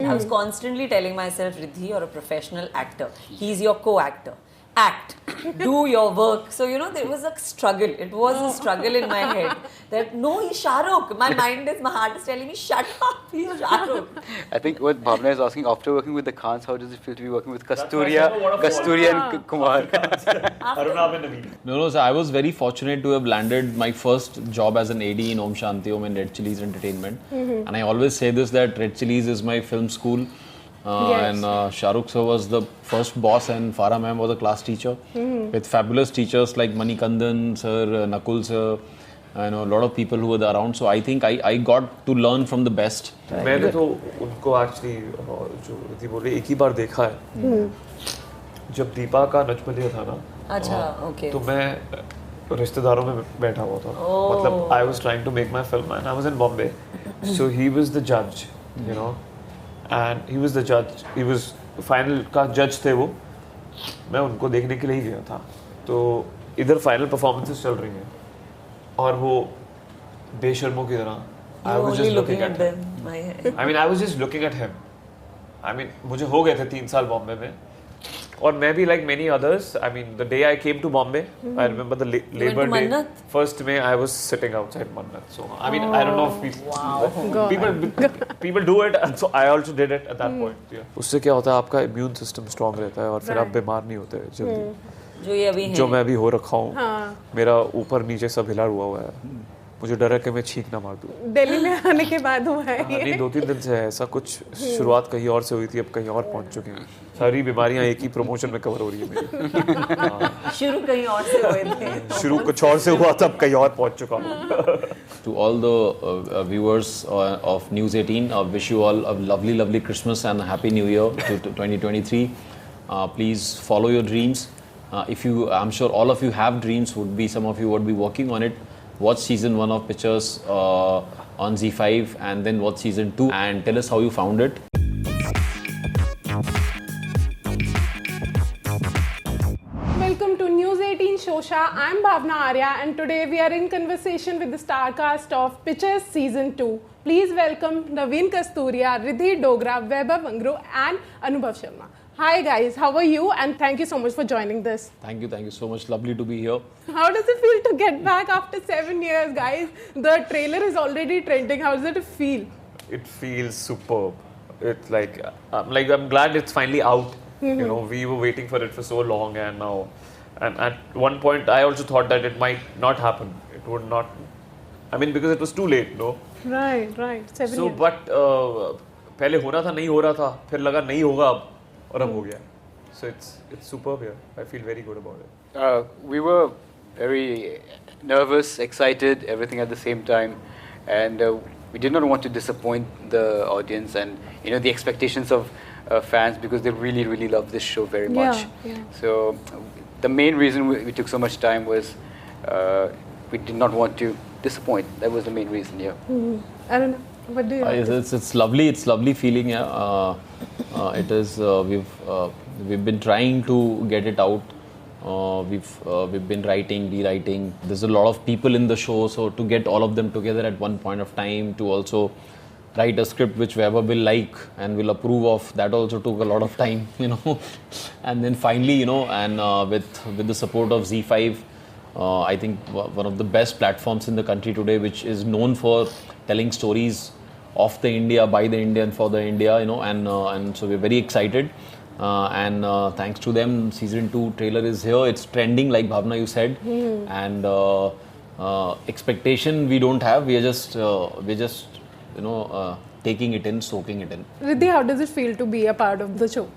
I was constantly telling myself, Ridhi, you're a professional actor. He's your co-actor. Act, do your work. So, there was a struggle. It was a struggle in my head that no, he's Shah Rukh. My heart is telling me, shut up, he's Shah Rukh. I think what Bhawna is asking, after working with the Khans, how does it feel to be working with Kasturia and Kumar? Arunabh and Naveen. No, so I was very fortunate to have landed my first job as an AD in Om Shanti Om and Red Chillies Entertainment. And I always say this, that Red Chillies is my film school. And Shah Rukh sir was the first boss and Farah ma'am was a class teacher with fabulous teachers like Manikandan sir, Nakul sir, a lot of people who were around. So I think I got to learn from the best. मैंने तो उनको actually जो रिद्धि बोल रही एक ही बार देखा है जब दीपा का नचबलिया था ना. अच्छा, okay. तो मैं रिश्तेदारों में बैठा हुआ था. मतलब I was trying to make my film and I was in Bombay. So he was the judge, and he was the judge. He was final का judge थे वो. मैं उनको देखने के लिए ही गया था. तो इधर final performances चल रही हैं और वो बेशर्मों की तरह. I was just looking at him. I was just looking at him. मुझे हो गए थे 3 साल बॉम्बे में. और मैं भी like many others, the day I came to Bombay, I remember the Labor Day. First May, I was sitting outside Mannat. So, I don't know if people do it, and so I also did it at that point. Yeah. उससे क्या होता है, आपका immune system strong रहता है और फिर आप बीमार नहीं होते जल्दी. जो मैं अभी हो रखा हूँ, मेरा ऊपर नीचे सब हिला हुआ है. मुझे डर है कि मैं छींक ना मार दूँ. दिल्ली में आने के बाद हुआ है ये. नहीं, 2-3 दिन से है ऐसा कुछ. शुरुआत कहीं और से हुई थी, अब कहीं और पहुंच चुकी हैं. सारी बीमारियां एक ही प्रमोशन में कवर हो रही है मेरी. शुरू कहीं और से हुए थे. शुरू कुछ और से हुआ था, अब कहीं और पहुंच चुका हूँ. To all the viewers of News 18, wish you all a lovely Christmas and a happy New Year to 2023. Please follow your dreams. I'm sure all of you have dreams. Some of you would be working on it. Watch season 1 of Pitchers on Z5 and then watch season 2 and tell us how you found it. Welcome to News 18 Showsha. I'm Bhavna Arya and today we are in conversation with the star cast of Pitchers season 2. Please welcome Naveen Kasturia, Ridhi Dogra, Vaibhav Bundhoo and Anubhav Sharma. Hi guys, how are you? And thank you so much for joining this. Thank you so much. Lovely to be here. How does it feel to get back after 7 years, guys? The trailer is already trending. How does it feel? It feels superb. It's I'm glad it's finally out. We were waiting for it for so long, and now, and at one point I also thought that it might not happen. It would not. Because it was too late, no? Right. 7 years. But पहले होना था, नहीं हो रहा था, फिर लगा नहीं होगा अब, और अब हो गया. So it's superb here. I feel very good about it. We were very nervous, excited, everything at the same time, and we did not want to disappoint the audience and the expectations of fans, because they really love this show very much. Yeah. So the main reason we took so much time was we did not want to disappoint. That was the main reason. I don't know. What do you think? It's lovely. It's lovely feeling. It is. We've been trying to get it out. We've been writing, rewriting. There's a lot of people in the show, so to get all of them together at one point of time, to also write a script which Vaibhav will like and will approve of, that also took a lot of time, And then finally, and with the support of Z5, I think one of the best platforms in the country today, which is known for telling stories of the India, by the India and for the India, and so we're very excited. And thanks to them, season 2 trailer is here. It's trending, like Bhavna you said, and expectation we don't have. We're just taking it in, soaking it in. Ridhi, how does it feel to be a part of the show?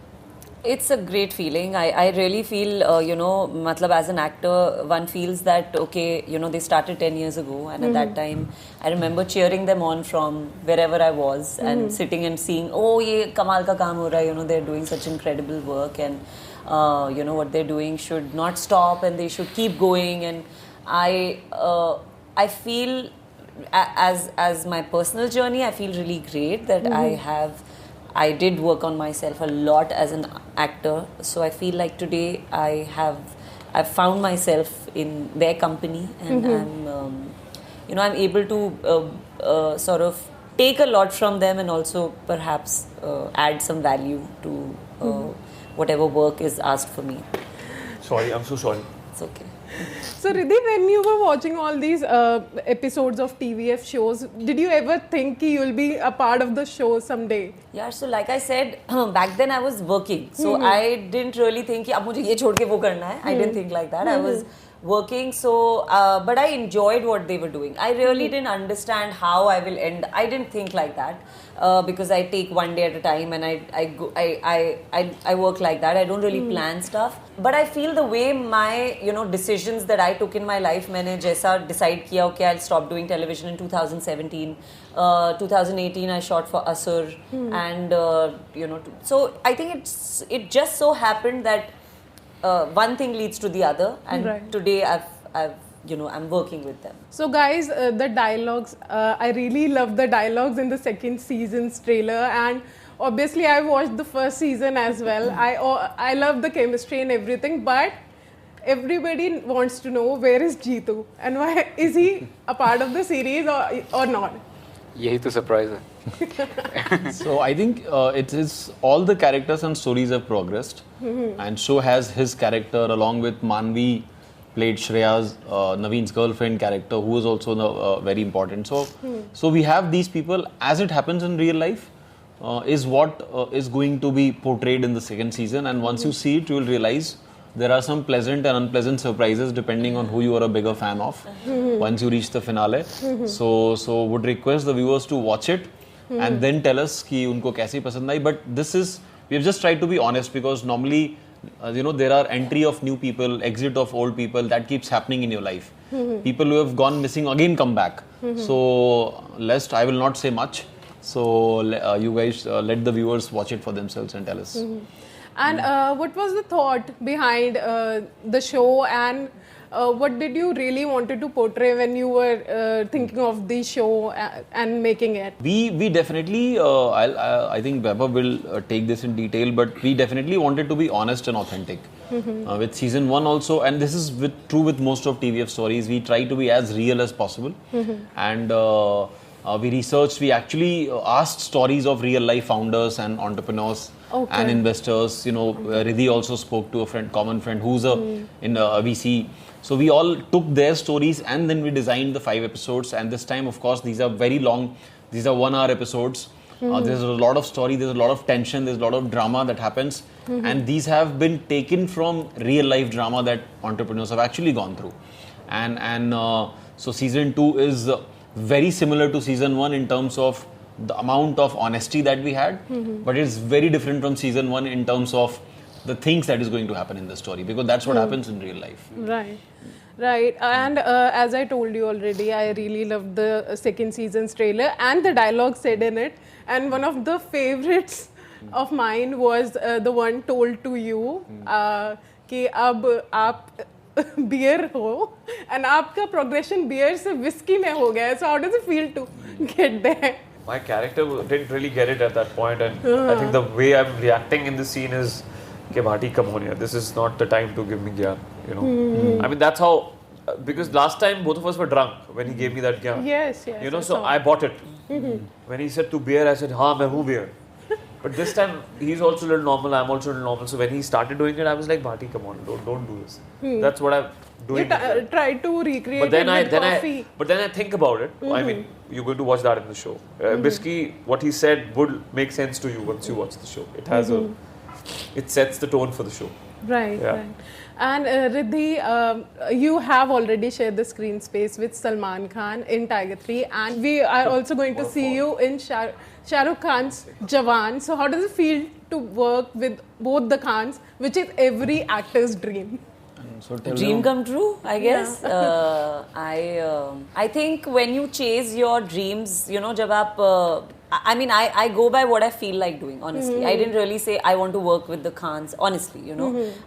It's a great feeling. I really feel, as an actor, one feels that, okay, they started 10 years ago, and at that time, I remember cheering them on from wherever I was and sitting and seeing, oh, ye kamal ka kaam ho raha hai, they're doing such incredible work, and, what they're doing should not stop and they should keep going. And I feel, as my personal journey, I feel really great that I did work on myself a lot as an actor, so I feel like today I've found myself in their company, and I'm able to sort of take a lot from them and also perhaps add some value to whatever work is asked for me. Sorry, I'm so sorry. It's okay. So Ridhi, when you were watching all these episodes of TVF shows, did you ever think you'll be a part of the show someday? Yeah, so like I said, back then I was working. So I didn't really think कि अब मुझे ये छोड़ के वो करना है. I didn't think like that. I was working, so but I enjoyed what they were doing. I really didn't understand how I will end. I didn't think like that because I take one day at a time and I work like that. I don't really plan stuff. But I feel the way my decisions that I took in my life, मैंने जैसा decide किया, okay, I'll stop doing television in 2017. 2018 I shot for Asur, and so I think it just so happened that one thing leads to the other, and today I'm working with them. So guys, the dialogues, I really love the dialogues in the second season's trailer, and obviously I watched the first season as well. I love the chemistry and everything, but everybody wants to know, where is Jeetu and why is he a part of the series or not? यही तो surprise है. So I think it is all the characters and stories have progressed, and show has his character along with Manvi, played Shreya's Naveen's girlfriend character, who is also very important. So we have these people as it happens in real life. Is what is going to be portrayed in the second season, and once you see it, you will realize there are some pleasant and unpleasant surprises depending on who you are a bigger fan of once you reach the finale. So would request the viewers to watch it and then tell us कि उनको कैसी पसंद आई. But we have just tried to be honest, because normally there are entry of new people, exit of old people, that keeps happening in your life. People who have gone missing again come back. So lest I will not say much. So you guys let the viewers watch it for themselves and tell us. And what was the thought behind the show, and what did you really wanted to portray when you were thinking of the show and making it? We definitely, I think Vaibhav will take this in detail, but we definitely wanted to be honest and authentic. With season 1 also, and this is true with most of TVF stories, we try to be as real as possible. And we researched, we actually asked stories of real life founders and entrepreneurs and investors. Ridhi also spoke to a common friend who's in VC. So we all took their stories and then we designed the 5 episodes. And this time, of course, these are very long. These are 1-hour episodes. There's a lot of story, there's a lot of tension, there's a lot of drama that happens. And these have been taken from real life drama that entrepreneurs have actually gone through. And so season 2 is very similar to season 1 in terms of the amount of honesty that we had, but it's very different from season 1 in terms of the things that is going to happen in the story, because that's what happens in real life. Right. And as I told you already, I really loved the second season's trailer and the dialogue said in it. And one of the favorites of mine was the one told to you कि अब आप beer ho, and आपका progression beer से whiskey में हो गया. So how does it feel to get there? My character didn't really get it at that point, and I think the way I'm reacting in the scene is कि Bhati come on here. This is not the time to give me gyan. I mean, that's how, because last time both of us were drunk when he gave me that gyan. Yes. So I bought it. When he said to beer, I said, हाँ मैं हूँ beer. But this time he's also a little normal, I'm also a little normal. So when he started doing it, I was like, Bhati, come on, don't do this. That's what I'm doing. You tried to recreate it with coffee. But then I think about it. I mean, you're going to watch that in the show. Basically, what he said would make sense to you once you watch the show. It has it sets the tone for the show. Right. And Ridhi, you have already shared the screen space with Salman Khan in Tiger 3, and we are also going to see you in Shah Rukh Khan's Jawan. So how does it feel to work with both the Khans, which is every actor's dream? So Dream come true, I guess. I think when you chase your dreams, जब आप I go by what I feel like doing, honestly. I didn't really say I want to work with the Khans, honestly,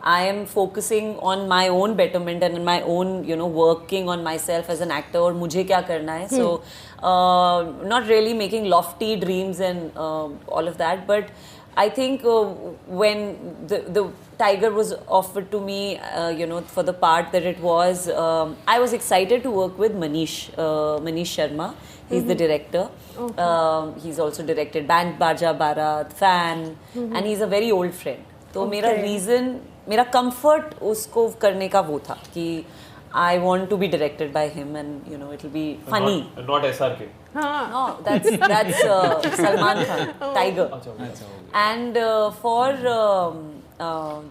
I am focusing on my own betterment and my own, working on myself as an actor, और मुझे क्या करना है. So, not really making lofty dreams and all of that, but I think when the Tiger was offered to me, for the part that it was, I was excited to work with Manish Sharma. He's the director. He's also directed Band Baja Barat, Fan, and he's a very old friend. So मेरा comfort उसको करने का वो था कि I want to be directed by him, and you know it'll be funny. Not SRK. No, that's Salman Khan, Tiger. And for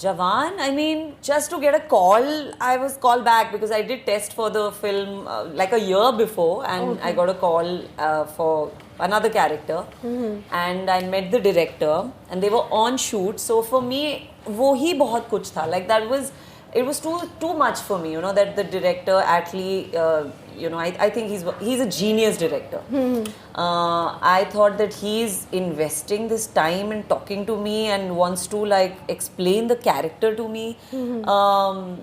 Jawan, I mean, just to get a call, I was called back because I did test for the film like a year before, and I got a call for another character, and I met the director, and they were on shoot. So for me, वो ही बहुत कुछ था. Like that was. It was too much for me, you know, that the director actually, you know, I think he's a genius director. I thought that he's investing this time in talking to me and wants to like explain the character to me. I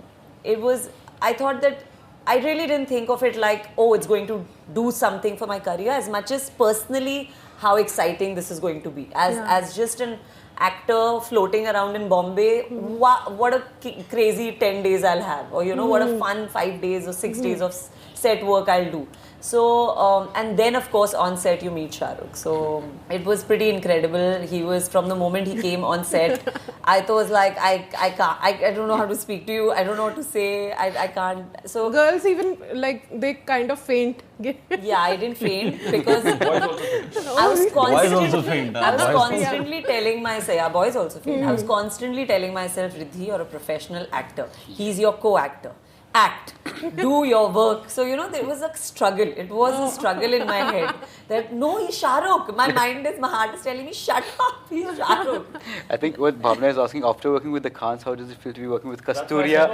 thought that I really didn't think of it like, oh, it's going to do something for my career, as much as personally how exciting this is going to be. As just an actor floating around in Bombay, what a crazy 10 days I'll have, or you know, what a fun 5 days or 6 days of set work I'll do. So, and then of course on set you meet Shah Rukh. So it was pretty incredible. He was, from the moment he came on set, I was like, I don't know how to speak to you. I don't know what to say. I can't. So girls even like they kind of faint. Yeah, I didn't faint because I was constantly telling myself, yeah, boys also faint. I was constantly telling myself, Ridhi, you're a professional actor. He's your co-actor. Act, do your work. So, you know, there was a struggle. It was a struggle in my head that no, he's Shah Rukh. My heart is telling me, shut up, he's Shah Rukh. I think what Bhavna is asking, after working with the Khans, how does it feel to be working with Kasturia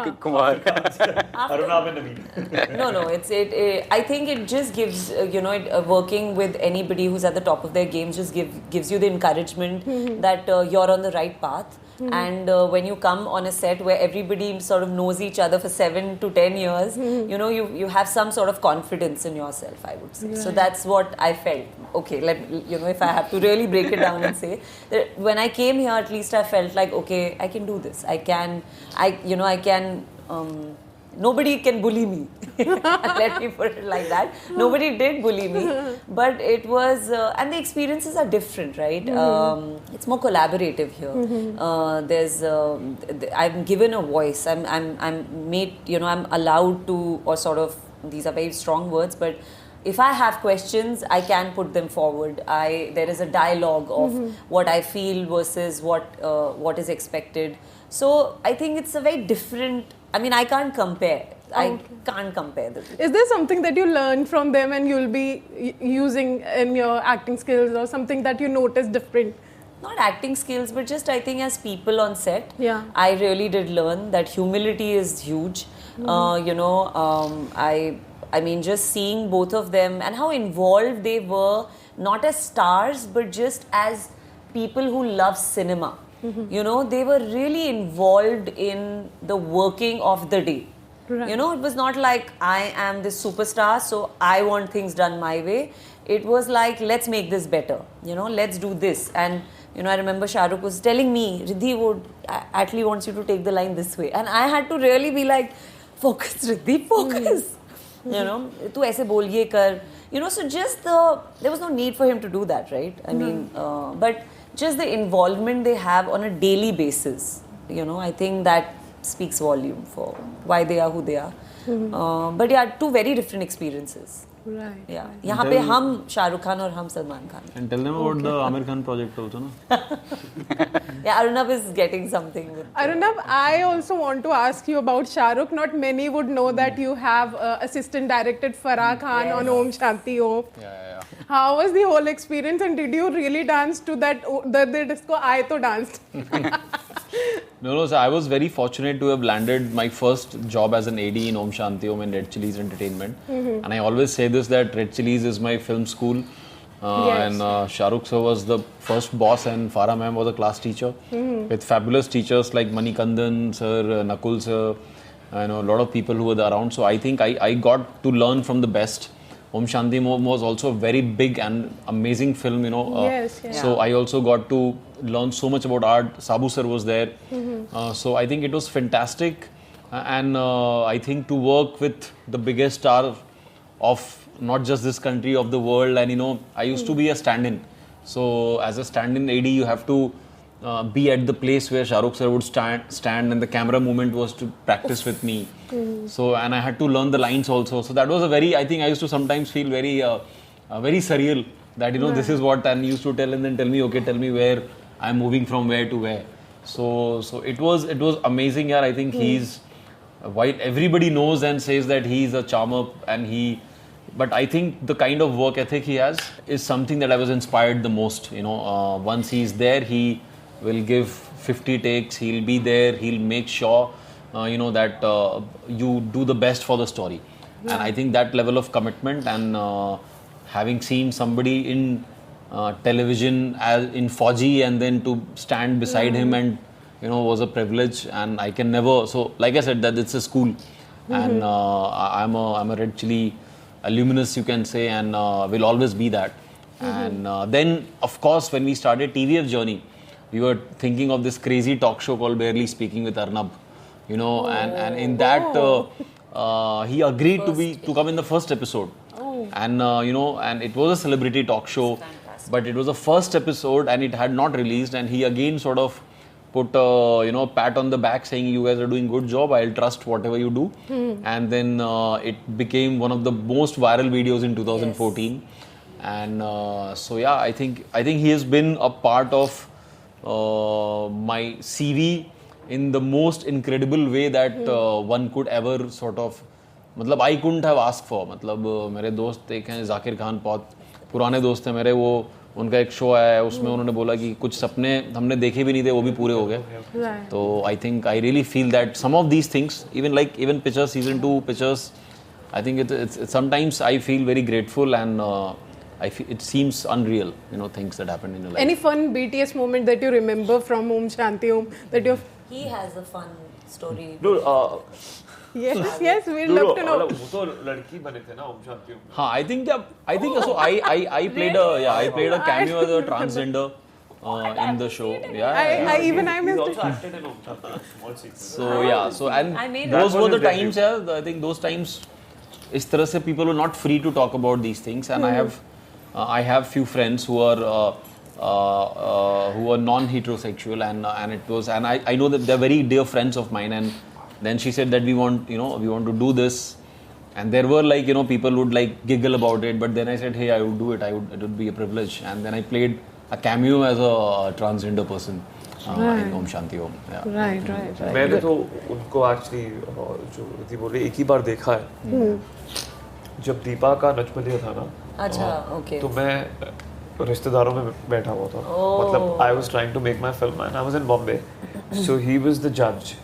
and Kumar? Arunabh and Naveen. No, I think it just gives, you know, working with anybody who's at the top of their game just gives you the encouragement that you're on the right path. And when you come on a set where everybody sort of knows each other for 7 to 10 years, you know, you have some sort of confidence in yourself, I would say. Right. So that's what I felt. Okay, you know, if I have to really break it down and say that when I came here, at least I felt like, okay, I can do this. Nobody can bully me. Let me put it like that. Nobody did bully me, but it was, and the experiences are different, right? It's more collaborative here. I'm given a voice. I'm made, you know, I'm allowed to, or sort of, these are very strong words, but if I have questions, I can put them forward. There is a dialogue of what I feel versus what is expected. So I think it's a very different. I mean, I can't compare. I can't compare the two. Is there something that you learn from them and you'll be using in your acting skills, or something that you notice different? Not acting skills, but just I think as people on set, I really did learn that humility is huge. You know, I mean, just seeing both of them and how involved they were, not as stars, but just as people who love cinema. You know, they were really involved in the working of the day. Right. You know, it was not like I am this superstar, so I want things done my way. It was like, let's make this better. You know, let's do this. And, you know, I remember Shah Rukh was telling me, Ridhi Atlee wants you to take the line this way. And I had to really be like, focus, Ridhi, focus. You know, tu aise bol, ye kar. You know, so just there was no need for him to do that, right? I mean, but just the involvement they have on a daily basis, you know, I think that speaks volume for why they are who they are. But yeah, two very different experiences. Right. Yeah. यहाँ पे हम Shah Rukh Khan और हम Salman Khan. And tell them about the Amir Khan project also, no? Yeah, Arunabh is getting something. Arunabh, I also want to ask you about Shah Rukh. Not many would know that you have assistant directed Farah Khan on Om Shanti Om. Yeah. How was the whole experience, and did you really dance to that the disco? I to danced. No, so I was very fortunate to have landed my first job as an AD in Om Shanti Om and Red Chillies Entertainment. And I always say this, that Red Chillies is my film school. And Shah Rukh sir was the first boss, and Farah ma'am was a class teacher with fabulous teachers like Manikandan sir, Nakul sir, I know a lot of people who were around. So I think I got to learn from the best. Om Shanti Om was also a very big and amazing film, you know. So I also got to learn so much about art. Sabu sir was there. So I think it was fantastic. And I think to work with the biggest star of not just this country, of the world. And I used to be a stand-in. So as a stand-in AD, you have to be at the place where Shah Rukh sir would stand, and the camera movement was to practice with me. So, and I had to learn the lines also. So that was I think I used to sometimes feel very surreal that, this is what, and he used to tell and then tell me, okay, tell me where I'm moving from where to where. So it was amazing. I think he's, while everybody knows and says that he's a charmer, but I think the kind of work ethic he has is something that I was inspired the most. Once he's there, he will give 50 takes, he'll be there, he'll make sure, that you do the best for the story. And I think that level of commitment, and having seen somebody in television in Fauji and then to stand beside him and, was a privilege. And I can never, so like I said, that it's a school. And I'm a Red Chilli alumnus, you can say, and will always be that. And then, of course, when we started TVF journey, we were thinking of this crazy talk show called Barely Speaking with Arunabh, and in that he agreed to come in the first episode. And and it was a celebrity talk show, but it was the first episode and it had not released, and he again sort of put pat on the back saying, you guys are doing good job, I'll trust whatever you do. And then it became one of the most viral videos in 2014. Yes. And I think he has been a part of my CV in the most incredible way that one could ever sort of, I couldn't have asked for. मेरे दोस्त एक हैं जाकिर खान, बहुत पुराने दोस्त हैं मेरे, वो उनका एक शो आया है, उसमें उन्होंने बोला कि कुछ सपने हमने देखे भी नहीं थे, वो भी पूरे हो गए. तो I think I really feel that some of these things, even Pitchers season 2, Pitchers, I think it's sometimes I feel very grateful, and it seems unreal, things that happened in your life. Any fun BTS moment that you remember from Om Shanti Om that you? He has a fun story. Dude, yes, we'd love to know. वो तो लड़की बने थे ना ओम शांति ओम. हाँ, I think so. I played a cameo as a transgender in the show. I He's also acted in Om Shanti, small sequence. And those were the times. I think those times, इस तरह से people were not free to talk about these things, and I have few friends who are non-heterosexual, and I know that they're very dear friends of mine. And then she said that we want to do this, and there were people would giggle about it, but then I said, hey, I would do it. It would be a privilege. And then I played a cameo as a transgender person in Om Shanti Om. Right. मैंने तो उनको actually जो रिद्धि बोल रही एक ही बार देखा है, जब दीपा का नच बलिया था ना. अच्छा, okay. तो मैं रिश्तेदारों में बैठा हुआ था. I was trying to make my film and I was in Bombay, so he was the judge,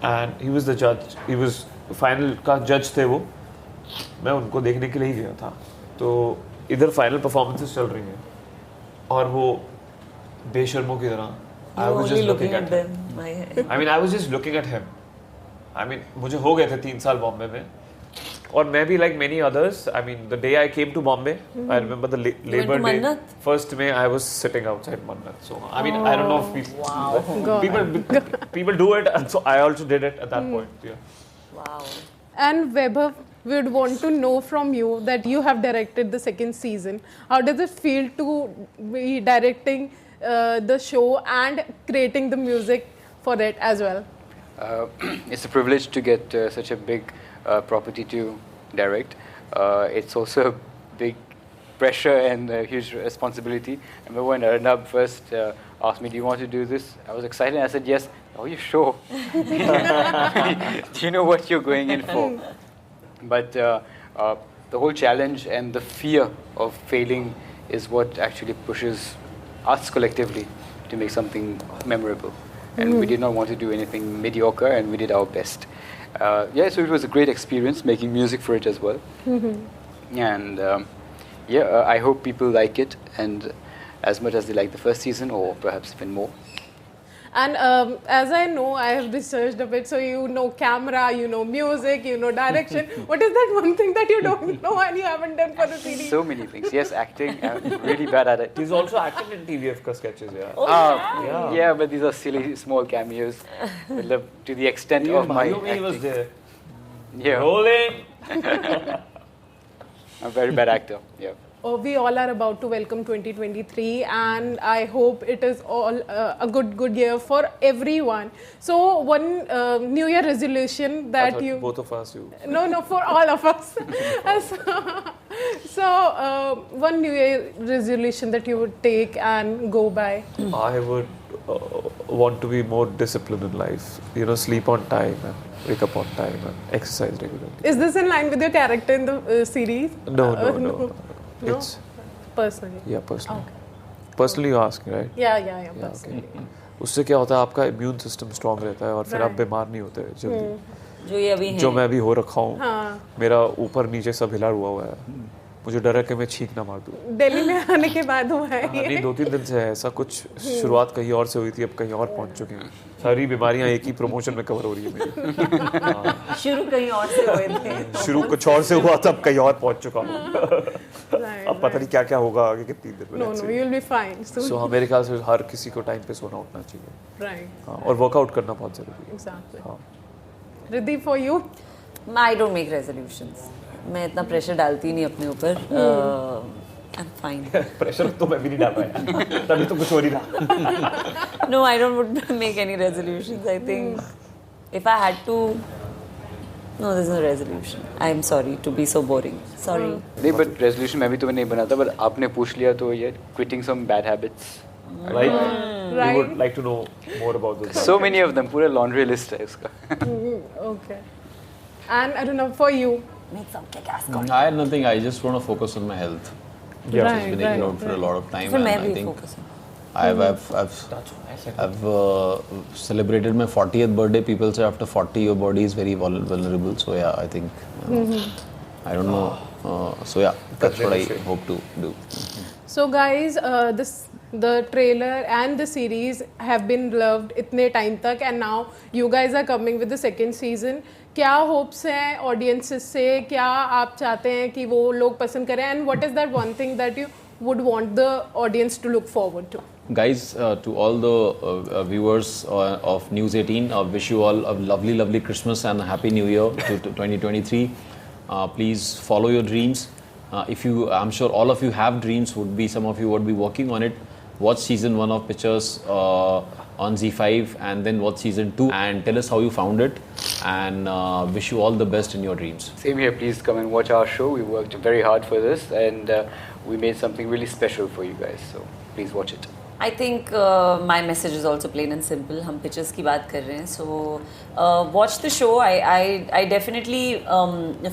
and he was the judge. He was final का judge थे वो. मैं उनको देखने के लिए ही गया था. तो इधर final performances चल रही हैं और वो बेशर्मों की तरह. I was just looking at them. I was just looking at him. मुझे हो गए थे 3 साल बॉम्बे में. Or maybe like many others, the day I came to Bombay, I remember the Labor Day. First May, I was sitting outside Mannat. So, I don't know if people do it, and so I also did it at that point. Yeah. Wow. And Vaibhav, we would want to know from you that you have directed the second season. How does it feel to be directing the show and creating the music for it as well? It's a privilege to get such a big property to direct. It's also a big pressure and a huge responsibility. I remember when Arunabh first asked me, do you want to do this? I was excited. I said, yes. Are you sure? Do you know what you're going in for? But the whole challenge and the fear of failing is what actually pushes us collectively to make something memorable. And we did not want to do anything mediocre, and we did our best. So it was a great experience making music for it as well. And I hope people like it, and as much as they like the first season, or perhaps even more. And as I know, I have researched a bit, so you know camera, you know music, you know direction. What is that one thing that you don't know and you haven't done for the series? So many things. Yes, acting. I'm really bad at it. He's also acted in TVF ka sketches, yeah. Yeah, but these are silly, small cameos. To the extent of my acting. He was there. Yeah. Rolling. I'm a very bad actor. Yeah. We all are about to welcome 2023, and I hope it is all a good year for everyone. So one New Year resolution that you both of us you no for all of us. so one New Year resolution that you would take and go by. I would want to be more disciplined in life. You know, sleep on time and wake up on time and exercise regularly. Is this in line with your character in the series? No. No? It's Personally. yeah, personally. Okay. Personally, you're asking, right? Yeah, personally. उससे क्या होता है, आपका immune system strong रहता है और फिर आप बीमार नहीं होते जल्दी. जो ये अभी जो मैं अभी हो रखा हूँ, हाँ. मेरा ऊपर नीचे सब हिला हुआ है. मुझे डर है कि मैं छींक ना मार दूँ. दिल्ली में आने के बाद हुआ है ये. नहीं, 2-3 दिन से है ऐसा कुछ. शुरुआत कहीं और से हुई थी, अब कहीं और पहुंच चुके हैं. सारी बीमारियां एक ही प्रमोशन में कवर हो रही है मेरी. शुरू कहीं और से हुए थे. शुरू कुछ और से हुआ था, अब कहीं और पहुंच चुका हूँ. अब पता नहीं क्या क्या होगा आगे के 3 दिन में. No, you'll be fine. So मेरे ख्याल से हर किसी को टाइम पे सोना उठना चाहिए. Right. और वर्कआउट करना बहुत जरूरी है. Exactly. हाँ. Riddhi, for you? I don't make resolutions. मैं इतना प्रेशर डालती नहीं अपने ऊपर. I'm fine. प्रेशर तो मैं भी नहीं डाल पाया. तभी तो कुछ हो नहीं रहा. No, I don't make any resolutions. I think if I had to, no, there's no resolution. I'm sorry to be so boring. Sorry. नहीं, but resolution मैं भी तो नहीं बनाता, but आपने पूछ लिया तो ये quitting some bad habits. Right? Right. We would like to know more about those. So many of them. पूरा laundry list है इसका. Okay. And Arunabh, for you? Make some kick-ass I content. had nothing. I just want to focus on my health. Yeah. It's been ignored for a lot of time. फिर and मैं I भी think focus हूँ. I've celebrated my 40th birthday. People say after 40 your body is very vulnerable. So yeah, I think I don't know. So yeah, that's what I hope to do. So guys, the trailer and the series have been loved इतने time तक, and now you guys are coming with the second season. क्या hopes हैं audiences से? क्या आप चाहते हैं कि वो लोग पसंद करें? And what is that one thing that you would want the audience to look forward to? Guys, to all the viewers of News 18, wish you all a lovely Christmas and a happy New Year to 2023. Please follow your dreams. I'm sure all of you have dreams. Some of you would be working on it. Watch season 1 of Pitchers on Z5, and then watch season 2 and tell us how you found it. And wish you all the best in your dreams. Same here. Please come and watch our show. We worked very hard for this, and we made something really special for you guys. So please watch it. I think my message is also plain and simple. हम pitches की बात कर रहे हैं, so watch the show. I definitely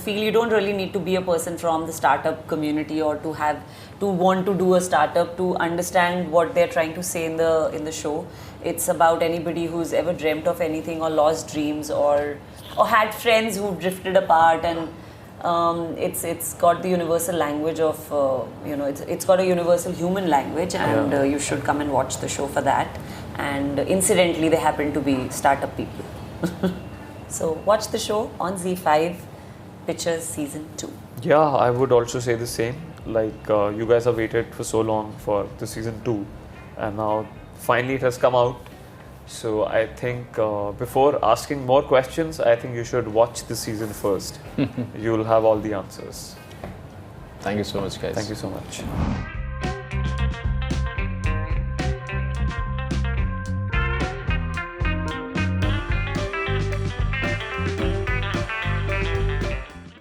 feel you don't really need to be a person from the startup community or to want to do a startup to understand what they're trying to say in the show. It's about anybody who's ever dreamt of anything or lost dreams or had friends who drifted apart, and it's got the universal language of it's got a universal human language, and you should come and watch the show for that. And incidentally, they happen to be startup people. So watch the show on Z5, Pitchers season 2. Yeah, I would also say the same. Like you guys have waited for so long for the season 2, and now finally it has come out. So I think before asking more questions, I think you should watch the season first. You'll have all the answers. Thank you so much, guys. Thank you so much.